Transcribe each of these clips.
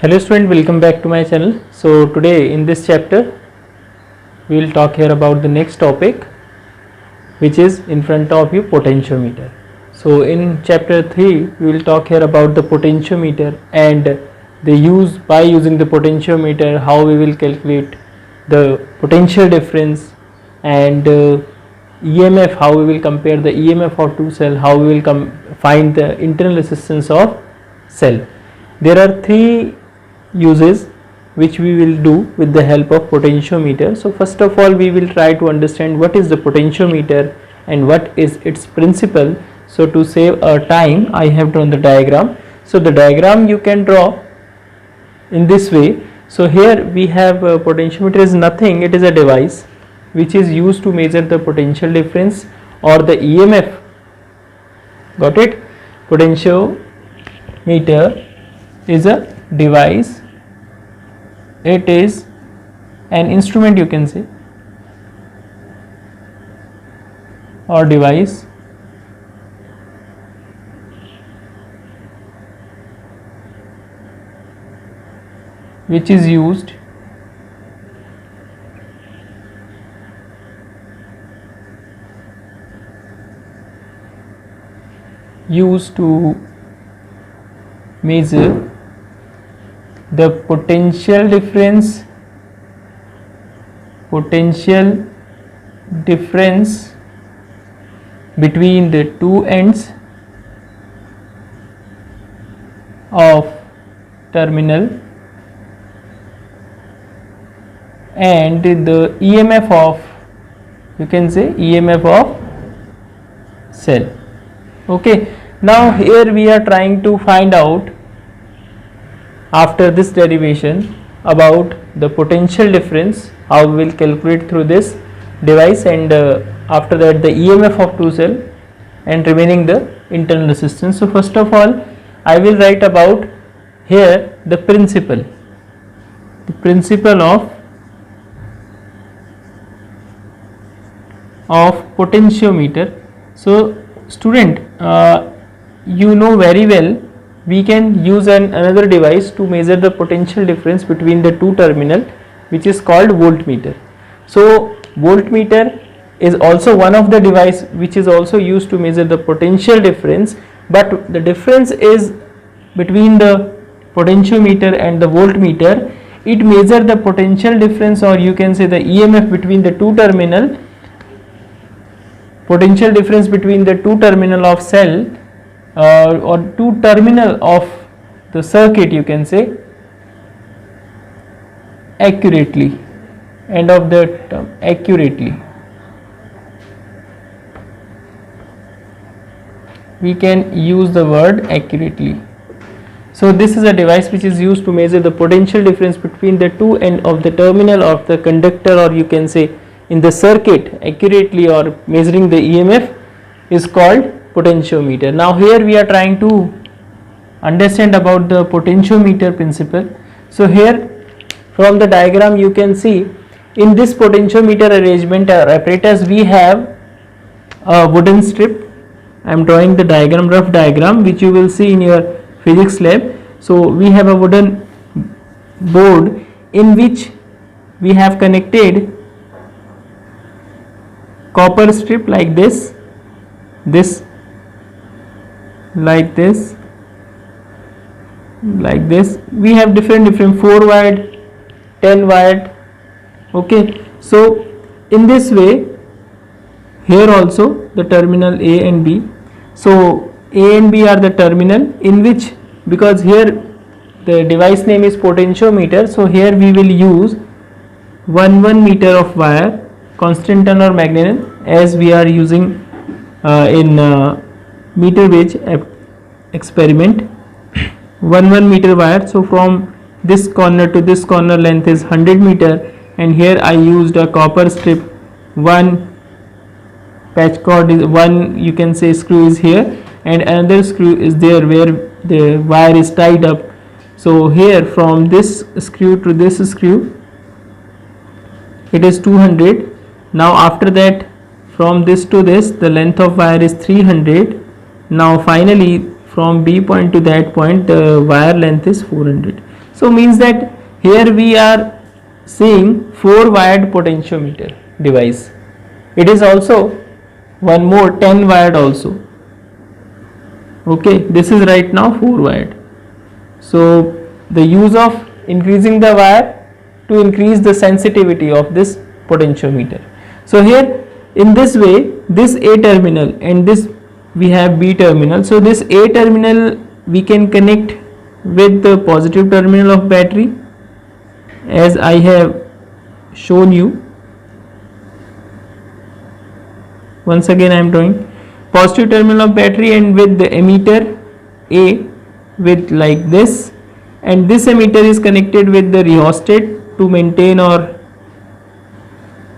Hello student, welcome back to my channel. So today in this chapter we will talk here about the next topic, which is in front of you, potentiometer. So in chapter 3 we will talk here about the potentiometer and the use, by using the potentiometer, how we will calculate the potential difference, and EMF, how we will compare the EMF of two cell, how we will find the internal resistance of cell. There are three uses which we will do with the help of potentiometer. So first of all, we will try to understand what is the potentiometer and what is its principle. So to save our time, I have drawn the diagram. So the diagram you can draw in this way. So here we have a potentiometer is nothing, it is a device which is used to measure the potential difference or the EMF. Got it? Potentiometer is a device, it is an instrument, you can say, or device which is used to measure the potential difference between the two ends of terminal and the EMF of, you can say, EMF of cell. Okay, now here we are trying to find out, after this derivation, about the potential difference, how we will calculate through this device, and after that the EMF of two cell and remaining the internal resistance. So first of all, I will write about here the principle of potentiometer. So student, you know very well, we can use another device to measure the potential difference between the two terminal, which is called voltmeter. So voltmeter is also one of the device which is also used to measure the potential difference, but the difference is between the potentiometer and the voltmeter. It measures the potential difference, or you can say the EMF between the two terminal, potential difference between the two terminal of cell or two terminal of the circuit, you can say, accurately. End of the term, accurately. We can use the word accurately. So this is a device which is used to measure the potential difference between the two end of the terminal of the conductor, or you can say in the circuit, accurately, or measuring the EMF, is called potentiometer. Now here we are trying to understand about the potentiometer principle. So here from the diagram you can see, in this potentiometer arrangement or apparatus, we have a wooden strip. I am drawing the diagram, rough diagram, which you will see in your physics lab. So we have a wooden board in which we have connected copper strip like this, like this, we have different 4 wired, 10 wired. Okay, so in this way, here also the terminal A and B. So A and B are the terminal in which, because here the device name is potentiometer, so here we will use 1 meter of wire, constant ton or magnetic, as we are using in meter gauge experiment. 1 meter wire. So from this corner to this corner length is 100 meter, and here I used a copper strip. One patch cord is one, you can say, screw is here, and another screw is there where the wire is tied up. So here from this screw to this screw, it is 200. Now after that, from this to this, the length of wire is 300. Now finally from B point to that point, the wire length is 400. So means that here we are seeing 4 wired potentiometer device. It is also one more 10 wired also. Okay, this is right now 4 wired. So the use of increasing the wire to increase the sensitivity of this potentiometer. So here in this way, this A terminal and this we have B terminal. So this A terminal we can connect with the positive terminal of battery, as I have shown you. Once again I am drawing positive terminal of battery, and with the emitter A with like this, and this emitter is connected with the rheostat to maintain or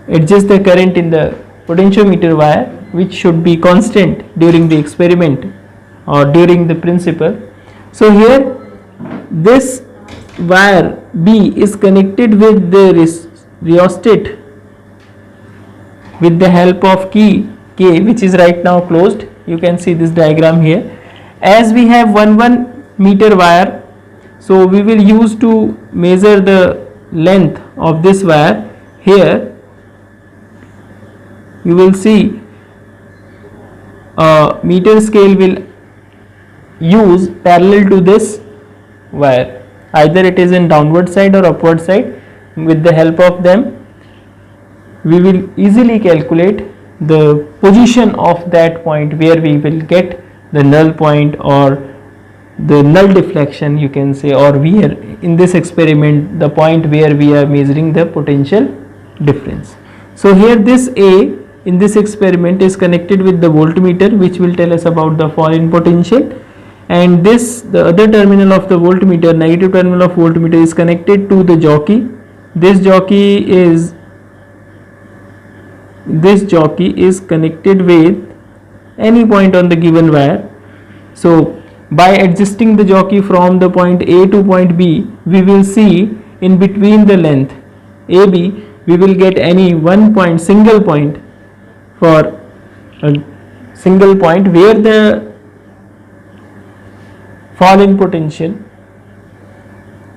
adjust the current in the potentiometer wire, which should be constant during the experiment or during the principle. So here this wire B is connected with the rheostat with the help of key K, which is right now closed. You can see this diagram here. As we have 1 meter wire, so we will use to measure the length of this wire. Here you will see a meter scale will use parallel to this wire, either it is in downward side or upward side. With the help of them we will easily calculate the position of that point where we will get the null point or the null deflection, you can say, or where in this experiment the point where we are measuring the potential difference. So here this A in this experiment is connected with the voltmeter, which will tell us about the fall in potential, and this the other terminal of the voltmeter, negative terminal of voltmeter, is connected to the jockey. This jockey is connected with any point on the given wire. So by adjusting the jockey from the point A to point B, we will see in between the length AB we will get any one point, single point, for a single point where the fall in potential,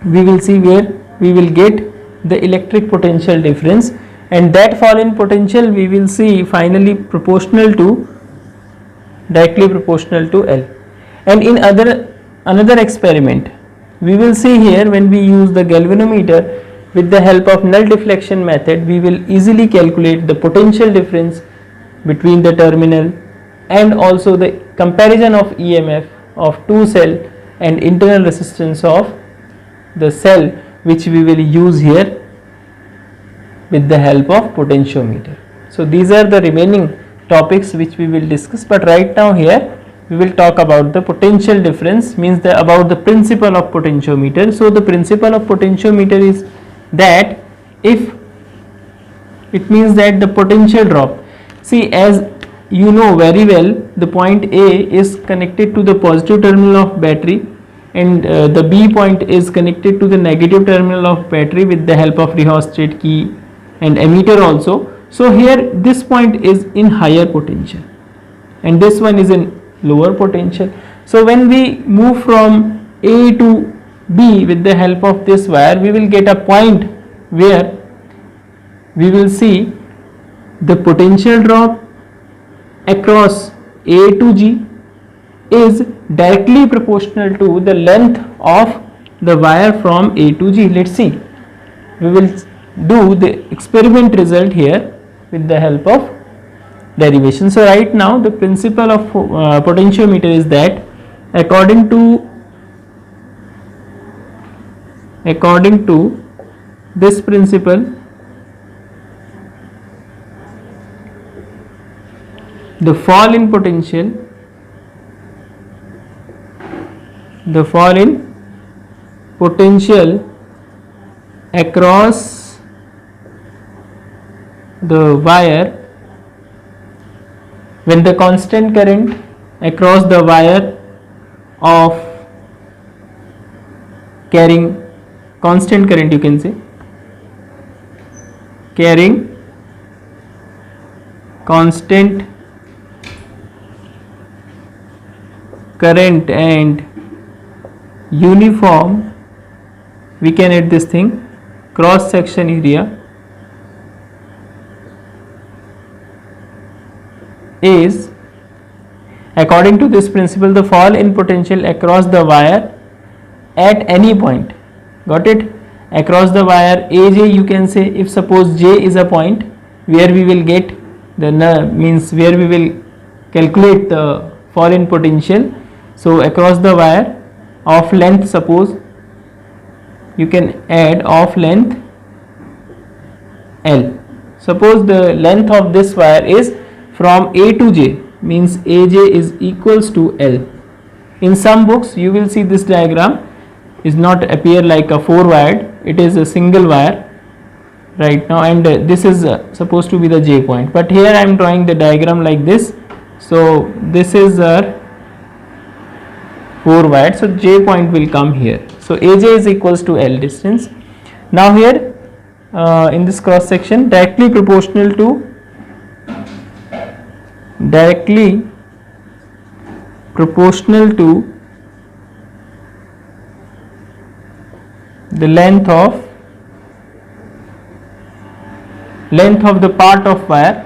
we will see where we will get the electric potential difference, and that fall in potential we will see finally directly proportional to L. And in another experiment we will see here, when we use the galvanometer with the help of null deflection method, we will easily calculate the potential difference between the terminal and also the comparison of EMF of two cell and internal resistance of the cell, which we will use here with the help of potentiometer. So these are the remaining topics which we will discuss, but right now here we will talk about the potential difference, means about the principle of potentiometer. So the principle of potentiometer is that if it means that the potential drop, see, as you know very well, the point A is connected to the positive terminal of battery, and the B point is connected to the negative terminal of battery with the help of rheostat, key and emitter also. So here this point is in higher potential and this one is in lower potential. So when we move from A to B with the help of this wire, we will get a point where we will see the potential drop across A to G is directly proportional to the length of the wire from A to G. Let's see, we will do the experiment result here with the help of derivation. So right now the principle of potentiometer is that according to this principle, the fall in potential across the wire, when the constant current across the wire of carrying constant current, you can say carrying constant current and uniform we can add this thing, cross section area is, according to this principle, the fall in potential across the wire at any point. Got it? Across the wire AJ, you can say, if suppose J is a point where we will get the means where we will calculate the fall in potential. So across the wire of length, suppose you can add of length L. Suppose the length of this wire is from A to J, means AJ is equals to L. In some books you will see this diagram is not appear like a 4-wired, it is a single wire right now, and this is supposed to be the J point, but here I am drawing the diagram like this. So this is our 4-wired, so J point will come here. So AJ is equals to L distance. Now here in this cross section, directly proportional to the length of the part of wire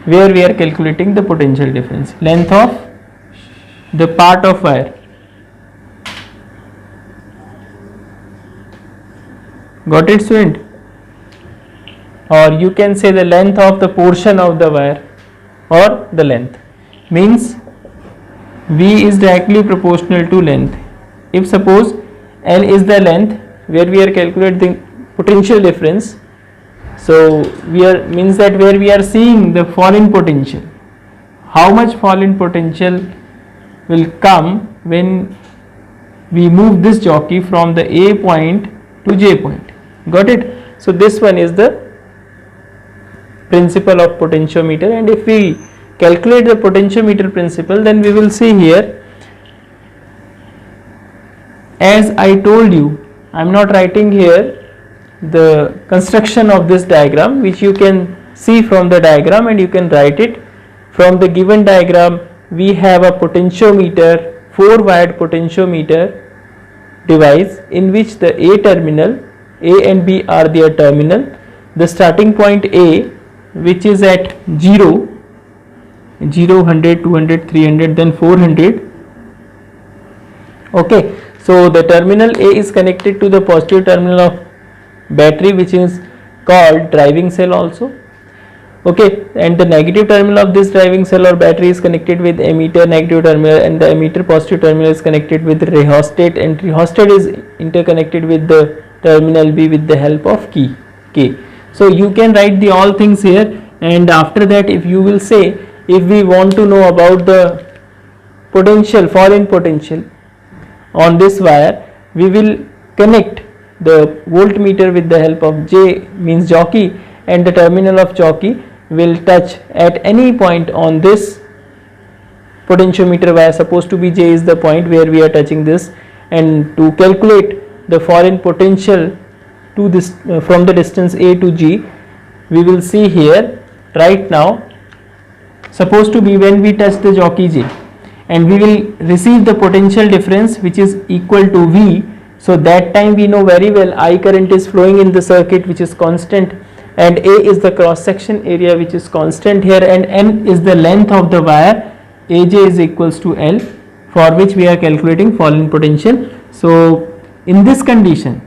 where we are calculating the potential difference, length of the part of wire. Got it, student? Or you can say the length of the portion of the wire, or the length, means V is directly proportional to length. If suppose L is the length where we are calculating potential difference, so means that where we are seeing the fall in potential, how much fall in potential will come when we move this jockey from the A point to J point. Got it? So this one is the principle of potentiometer, and if we calculate the potentiometer principle, then we will see here, as I told you, I am not writing here the construction of this diagram, which you can see from the diagram and you can write it. From the given diagram, we have a potentiometer, 4-wired potentiometer device, in which the A terminal, A and B are their terminal, the starting point A, which is at 0, 100, 200, 300, then 400. Okay, so the terminal A is connected to the positive terminal of battery, which is called driving cell also. Okay, and the negative terminal of this driving cell or battery is connected with emitter negative terminal, and the emitter positive terminal is connected with rheostat, and rheostat is interconnected with the terminal B with the help of key K. So you can write the all things here, and after that, if you will say, if we want to know about the potential, fall in potential on this wire, we will connect the voltmeter with the help of J, means jockey, and the terminal of jockey will touch at any point on this potentiometer wire. Supposed to be J is the point where we are touching this, and to calculate the fall in potential to this from the distance A to G, we will see here right now. Supposed to be when we touch the jockey J, and we will receive the potential difference which is equal to V. So that time we know very well I current is flowing in the circuit, which is constant, and A is the cross section area, which is constant here, and N is the length of the wire. AJ is equals to L, for which we are calculating fall in potential. So in this condition,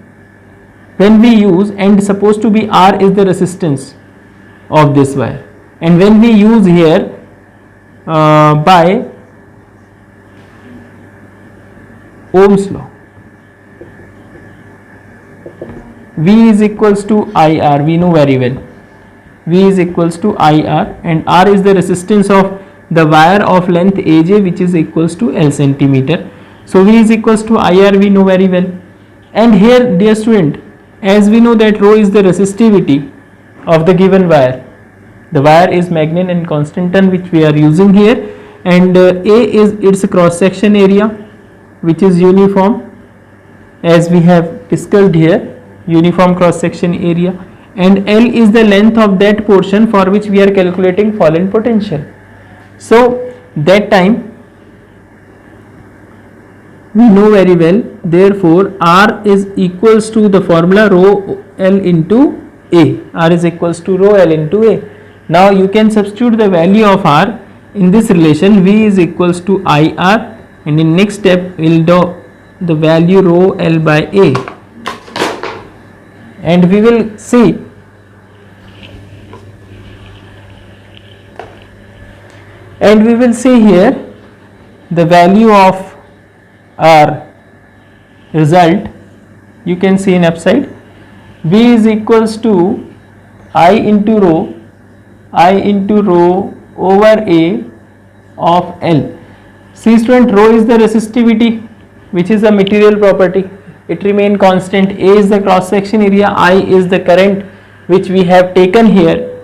when we use, and supposed to be R is the resistance of this wire, and when we use here by Ohm's law, V is equals to IR, we know very well, V is equals to IR, and R is the resistance of the wire of length AJ, which is equals to L centimeter. So V is equals to IR, we know very well. And here, dear student, as we know that rho is the resistivity of the given wire, the wire is magnet and constant ton, which we are using here, and A is its cross section area, which is uniform, as we have discussed here, uniform cross section area, and L is the length of that portion for which we are calculating fall in potential. So that time we know very well. Therefore, R is equals to the formula rho L into A. R is equals to rho L into A. Now you can substitute the value of R in this relation. V is equals to IR, and in next step we'll do the value rho L by A, and we will see here the value of our result. You can see in upside, V is equals to I into rho over A of L. See student, rho is the resistivity, which is a material property. It remain constant. A is the cross section area, I is the current which we have taken here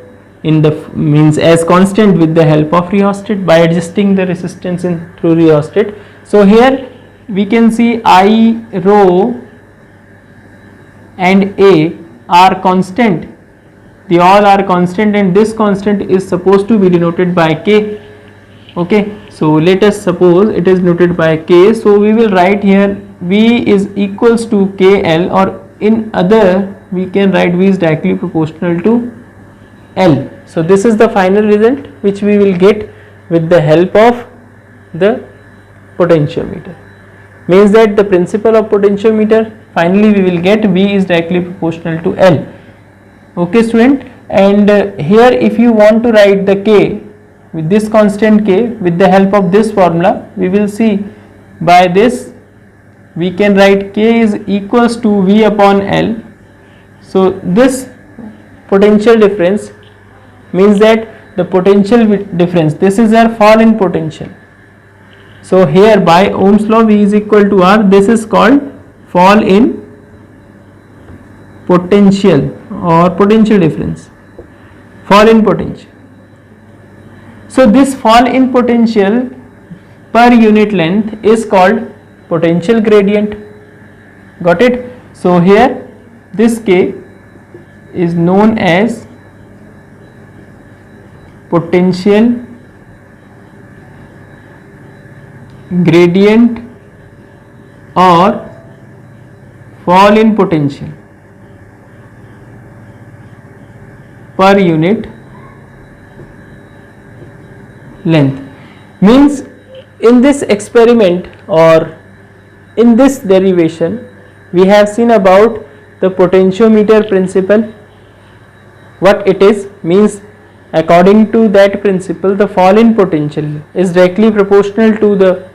in the means as constant with the help of rheostat by adjusting the resistance in through rheostat. So here we can see I, rho and A are constant. They all are constant, and this constant is supposed to be denoted by K. Okay, so let us suppose it is denoted by K. So we will write here V is equals to KL, or in other we can write V is directly proportional to L. So this is the final result which we will get with the help of the potentiometer. Means that the principle of potentiometer, finally we will get V is directly proportional to L. Okay student, and here if you want to write the K with this constant K with the help of this formula, we will see by this we can write K is equals to V upon L. So this potential difference means that the potential difference, this is our fall in potential. So here by Ohm's law V is equal to R, this is called fall in potential or potential difference, fall in potential. So this fall in potential per unit length is called potential gradient. Got it? So here this K is known as potential gradient or fall in potential per unit length. Means in this experiment or in this derivation we have seen about the potentiometer principle. What it is means, according to that principle, the fall in potential is directly proportional to the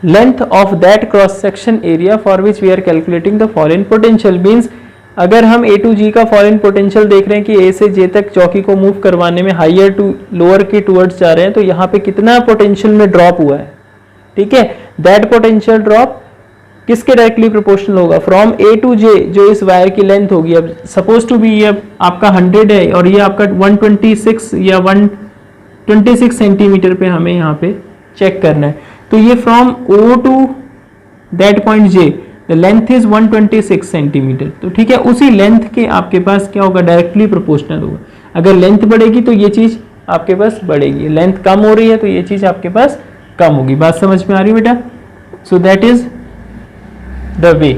length of that cross section area for which we are calculating the fall in potential. Means अगर हम A to G का fall in potential देख रहे हैं कि A से J तक चौकी को मूव करवाने में हायर टू लोअर के टूवर्ड्स जा रहे हैं, तो यहाँ पे कितना पोटेंशियल में ड्रॉप हुआ है, ठीक है, दैट पोटेंशियल ड्रॉप किसके डायरेक्टली प्रोपोर्शनल होगा, फ्रॉम A to J जो इस वायर की लेंथ होगी. अब सपोज टू बी ये आपका 100 है और ये आपका 126 या 126 सेंटीमीटर पे हमें यहाँ पे चेक करना है. तो ये from O to that point J the length is 126 centimetre. तो ठीक है, उसी लेंथ के आपके पास क्या होगा, डायरेक्टली प्रोपोर्शनल होगा. अगर लेंथ बढ़ेगी तो ये चीज आपके पास बढ़ेगी, लेंथ कम हो रही है तो ये चीज आपके पास कम होगी. बात समझ में आ रही है बेटा? So that is the way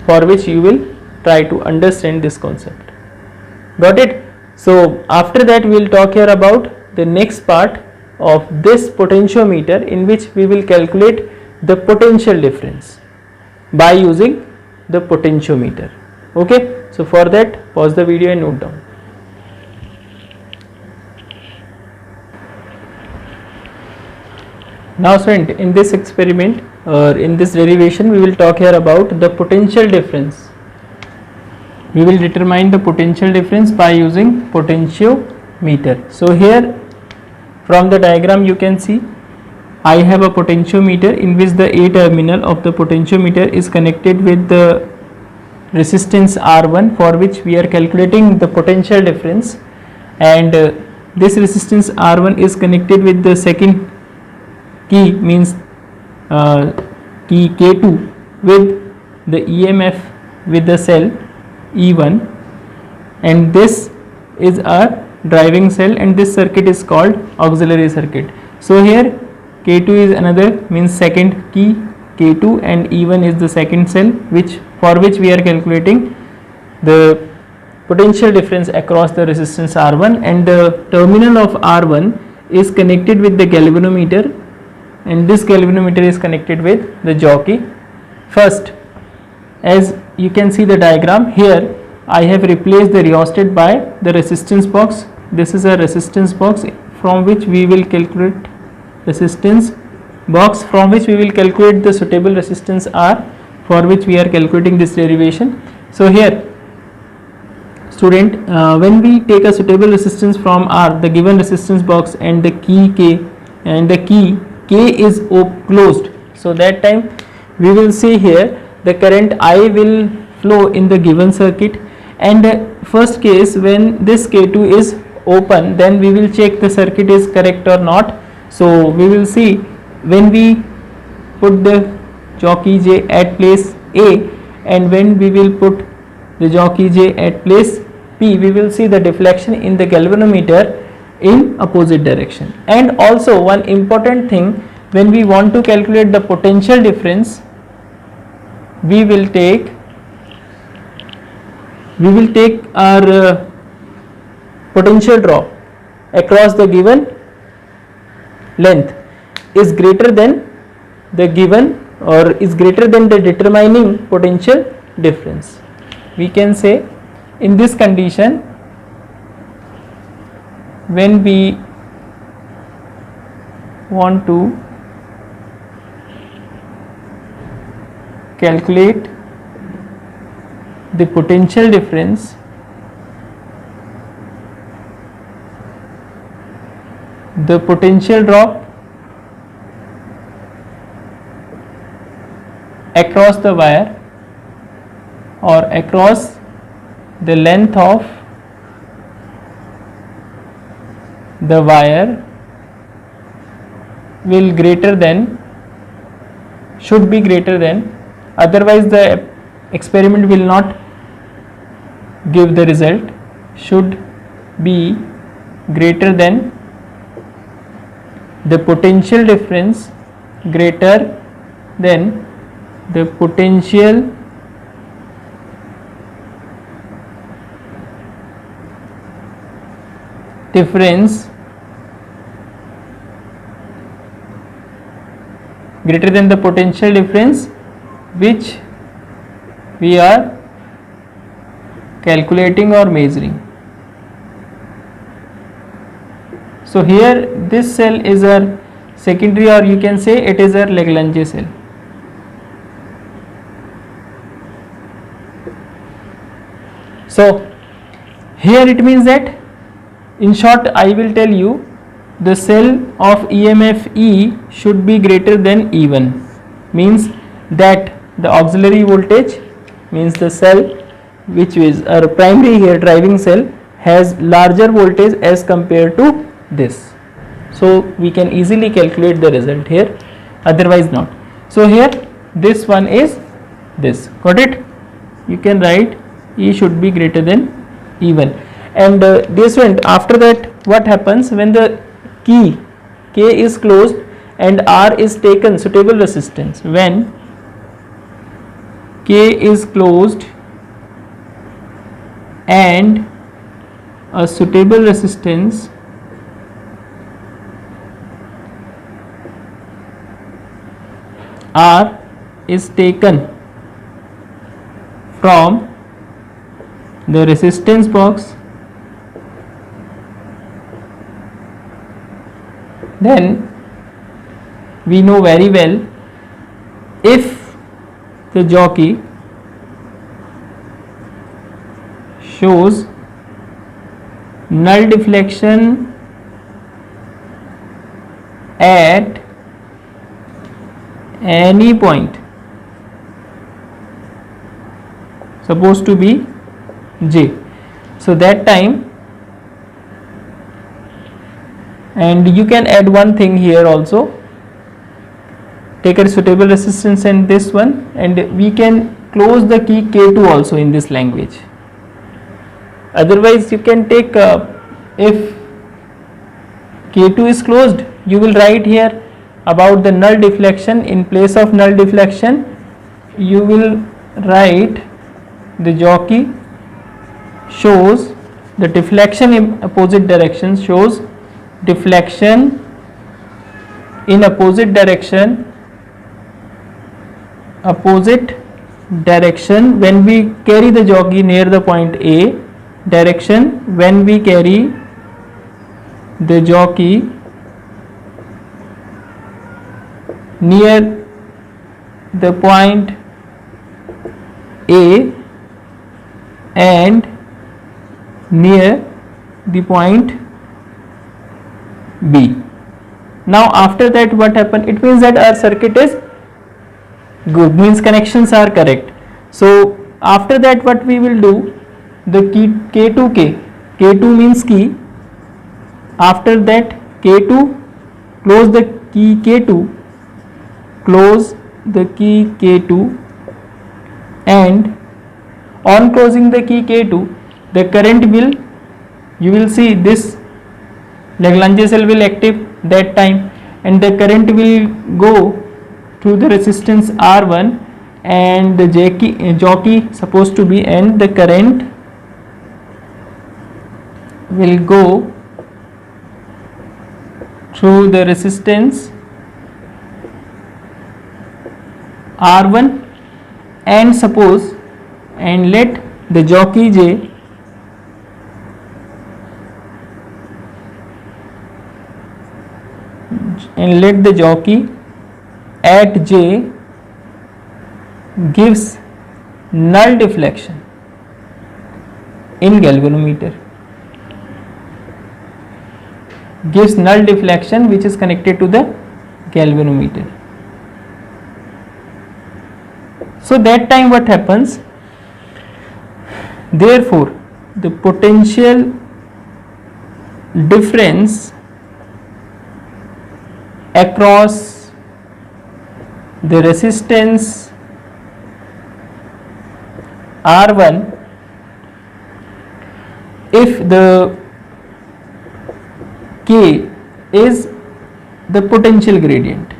for which you will try to understand this concept. Got it? So after that we will talk here about the next part of this potentiometer, in which we will calculate the potential difference by using the potentiometer. Okay, so for that pause the video and note down. Now student, in this experiment or in this derivation we will talk here about the potential difference. We will determine the potential difference by using potentiometer. So here from the diagram you can see I have a potentiometer in which the A terminal of the potentiometer is connected with the resistance R1, for which we are calculating the potential difference, and this resistance R1 is connected with the second key, means key K2, with the EMF with the cell E1, and this is our driving cell, and this circuit is called auxiliary circuit. So here K2 is another, means second key K2, and E1 is the second cell which for which we are calculating the potential difference across the resistance R1, and the terminal of R1 is connected with the galvanometer, and this galvanometer is connected with the jockey. First, as you can see the diagram here, I have replaced the rheostat by the resistance box. This is a resistance box from which we will calculate the suitable resistance R, for which we are calculating this derivation. So here student, when we take a suitable resistance from R, the given resistance box and the key K, and the key K is closed, so that time we will see here the current I will flow in the given circuit, and first case when this K2 is open, then we will check the circuit is correct or not. So we will see when we put the jockey J at place A, and when we will put the jockey J at place P, we will see the deflection in the galvanometer in opposite direction. And also one important thing, when we want to calculate the potential difference, we will take our potential drop across the given length is greater than the given, or is greater than the determining potential difference. We can say in this condition, when we want to calculate the potential difference, the potential drop across the wire or across the length of the wire will should be greater than, otherwise the experiment will not give the result, should be greater than the potential difference, greater than the potential difference, greater than the potential difference which we are calculating or measuring. So here this cell is a secondary, or you can say it is a Lagrange cell. So here it means that, in short, I will tell you the cell of EMF E should be greater than E1, means that the auxiliary voltage, means the cell which is our primary here driving cell, has larger voltage as compared to this. So we can easily calculate the result here, otherwise not. So here this one is this, got it? You can write E should be greater than E1. And dear student, after that what happens when the key K is closed and R is taken suitable resistance? When K is closed and a suitable resistance R is taken from the resistance box, then we know very well, if the jockey shows null deflection at any point, supposed to be J, so that time, and you can add one thing here also, take a suitable resistance and this one, and we can close the key K2 also in this language. Otherwise you can take if K2 is closed, you will write here about the null deflection, in place of null deflection you will write the jockey shows the deflection in opposite direction, shows deflection in opposite direction when we carry the jockey near the point A, direction when we carry the jockey near the point A and near the point B. Now after that what happened? It means that our circuit is good, means connections are correct. So after that what we will do, the key K2 means key, after that K2, close the key K2, close the key K2, and on closing the key K2 the current will, you will see this Lagrange cell will active that time, and the current will go through the resistance R1 and the jockey supposed to be, and the current will go through the resistance R1 and suppose, and let the jockey J at J gives null deflection in galvanometer, gives null deflection which is connected to the galvanometer. So that time what happens? Therefore the potential difference across the resistance R1, if the K is the potential gradient,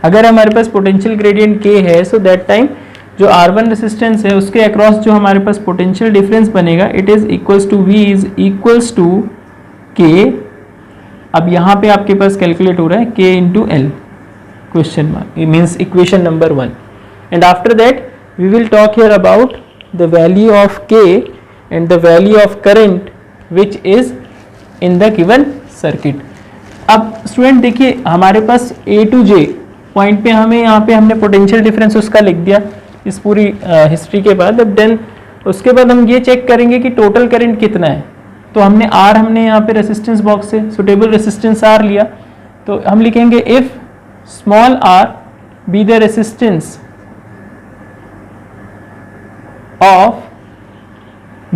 अगर हमारे पास potential gradient K है, so that time जो R1 resistance है उसके across जो हमारे पास पोटेंशियल डिफरेंस बनेगा, it is equals to V is equals to K. अब यहाँ पे आपके पास कैलकुलेट हो रहा है K into L question mark, it means equation number 1. And after that we will talk here about the value of K and the value of current which is in the given circuit. अब student देखिए हमारे पास A to J point पे हमें यहाँ पे हमने potential difference उसका लिख दिया इस पूरी हिस्ट्री के बाद. अब देन उसके बाद हम ये चेक करेंगे कि टोटल करंट कितना है. तो हमने यहाँ पे रेसिस्टेंस बॉक्स से सुटेबल रेसिस्टेंस R लिया, तो हम लिखेंगे if small r be the resistance of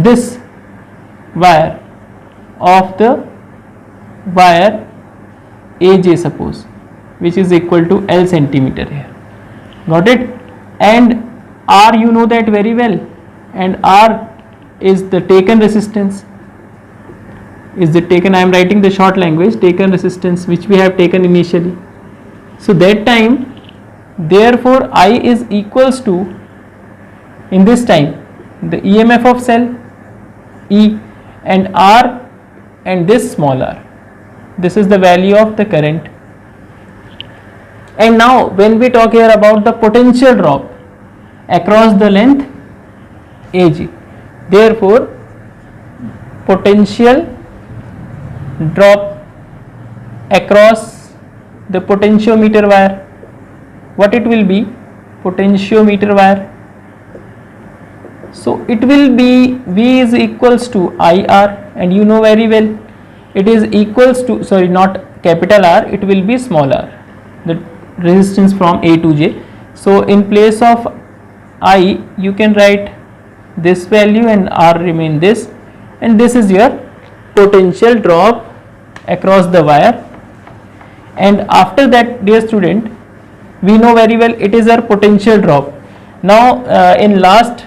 this wire of the wire AJ suppose, which is equal to L centimeter here. Got it? And R you know that very well, and R is the taken resistance, I am writing the short language, taken resistance which we have taken initially. So that time therefore I is equals to, in this time, the EMF of cell E and R and this small r. This is the value of the current. And now when we talk here about the potential drop across the length AG, therefore potential drop across the potentiometer wire, what it will be? Potentiometer wire. So it will be V is equals to IR, and you know very well it is equals to, sorry, not capital R, it will be small r, the resistance from A to J. So in place of I you can write this value and R remain this, and this is your potential drop across the wire. And after that, dear student, we know very well it is our potential drop. Now in last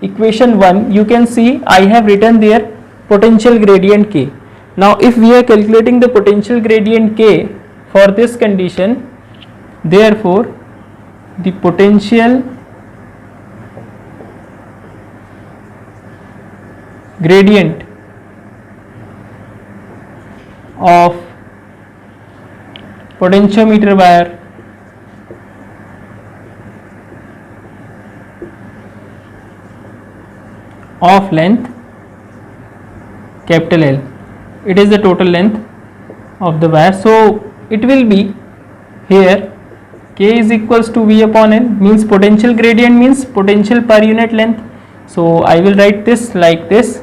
equation 1 you can see I have written there potential gradient K. Now if we are calculating the potential gradient K for this condition, therefore the potential gradient of potentiometer wire of length capital L, it is the total length of the wire, so it will be here K is equals to V upon L, means potential gradient means potential per unit length. So I will write this like this.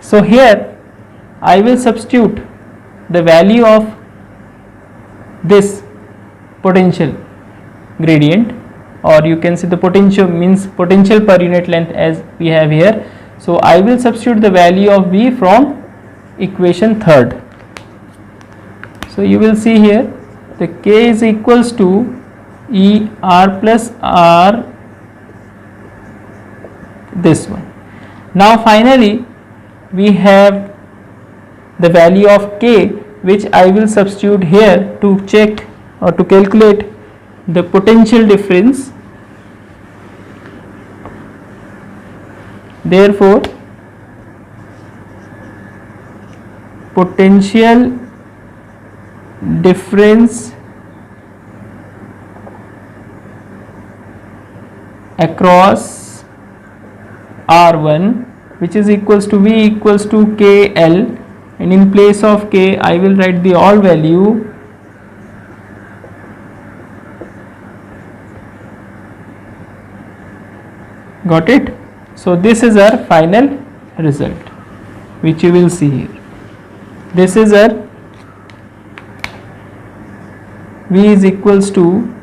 So here I will substitute the value of this potential gradient, or you can say the potential means potential per unit length as we have here. So I will substitute the value of V from equation 3rd. So you will see here the K is equals to E R plus R, this one. Now finally we have the value of K, which I will substitute here to check or to calculate the potential difference. Therefore potential difference across R1, which is equals to V equals to KL, and in place of K I will write the all value got it. So this is our final result, which you will see here. This is our V is equals to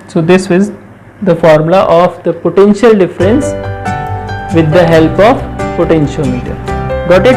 so this was the formula of the potential difference with the help of potentiometer. Got it?